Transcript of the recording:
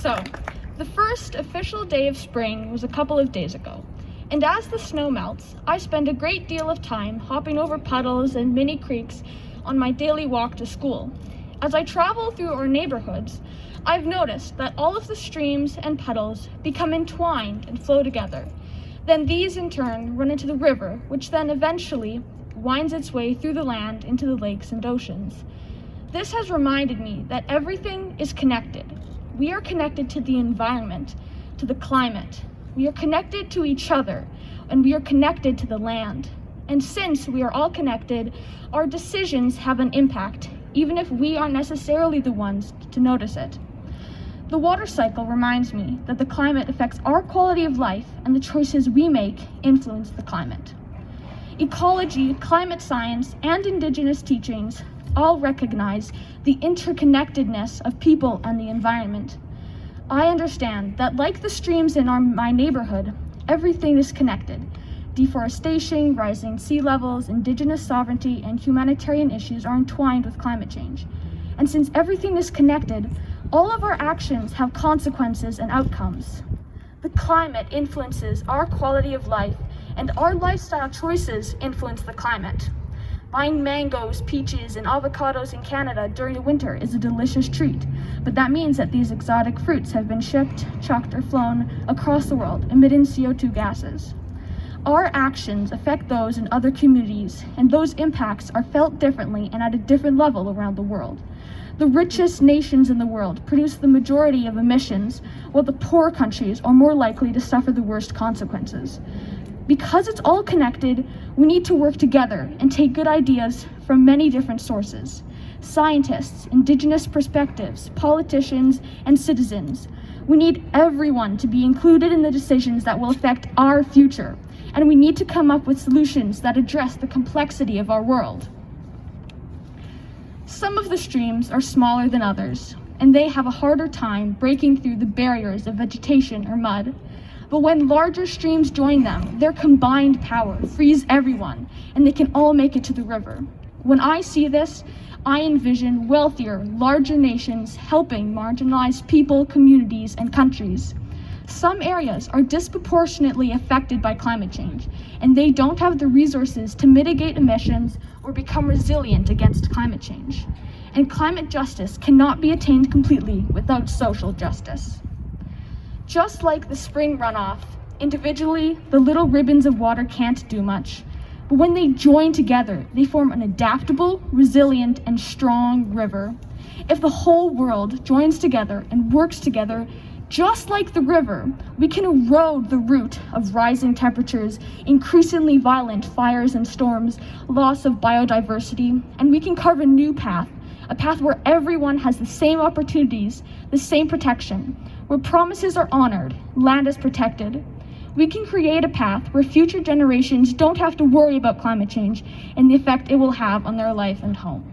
So, the first official day of spring was a couple of days ago, and as the snow melts, I spend a great deal of time hopping over puddles and mini creeks on my daily walk to school. As I travel through our neighborhoods, I've noticed that all of the streams and puddles become entwined and flow together. Then these in turn run into the river, which then eventually winds its way through the land into the lakes and oceans. This has reminded me that everything is connected. We are connected to the environment, to the climate. We are connected to each other, and we are connected to the land. And since we are all connected, our decisions have an impact, even if we aren't necessarily the ones to notice it. The water cycle reminds me that the climate affects our quality of life, and the choices we make influence the climate. Ecology, climate science, and Indigenous teachings all recognize the interconnectedness of people and the environment. I understand that like the streams in my neighborhood, everything is connected. Deforestation, rising sea levels, Indigenous sovereignty, and humanitarian issues are entwined with climate change. And since everything is connected, all of our actions have consequences and outcomes. The climate influences our quality of life, and our lifestyle choices influence the climate. Buying mangoes, peaches, and avocados in Canada during the winter is a delicious treat, but that means that these exotic fruits have been shipped, trucked, or flown across the world, emitting CO2 gases. Our actions affect those in other communities, and those impacts are felt differently and at a different level around the world. The richest nations in the world produce the majority of emissions, while the poor countries are more likely to suffer the worst consequences. Because it's all connected, we need to work together and take good ideas from many different sources. Scientists, Indigenous perspectives, politicians, and citizens. We need everyone to be included in the decisions that will affect our future, and we need to come up with solutions that address the complexity of our world. Some of the streams are smaller than others, and they have a harder time breaking through the barriers of vegetation or mud. But when larger streams join them, their combined power frees everyone, and they can all make it to the river. When I see this, I envision wealthier, larger nations helping marginalized people, communities, and countries. Some areas are disproportionately affected by climate change, and they don't have the resources to mitigate emissions or become resilient against climate change. And climate justice cannot be attained completely without social justice. Just like the spring runoff, individually, the little ribbons of water can't do much. But when they join together, they form an adaptable, resilient, and strong river. If the whole world joins together and works together, just like the river, we can erode the root of rising temperatures, increasingly violent fires and storms, loss of biodiversity, and we can carve a new path, a path where everyone has the same opportunities, the same protection, where promises are honored, land is protected. We can create a path where future generations don't have to worry about climate change and the effect it will have on their life and home.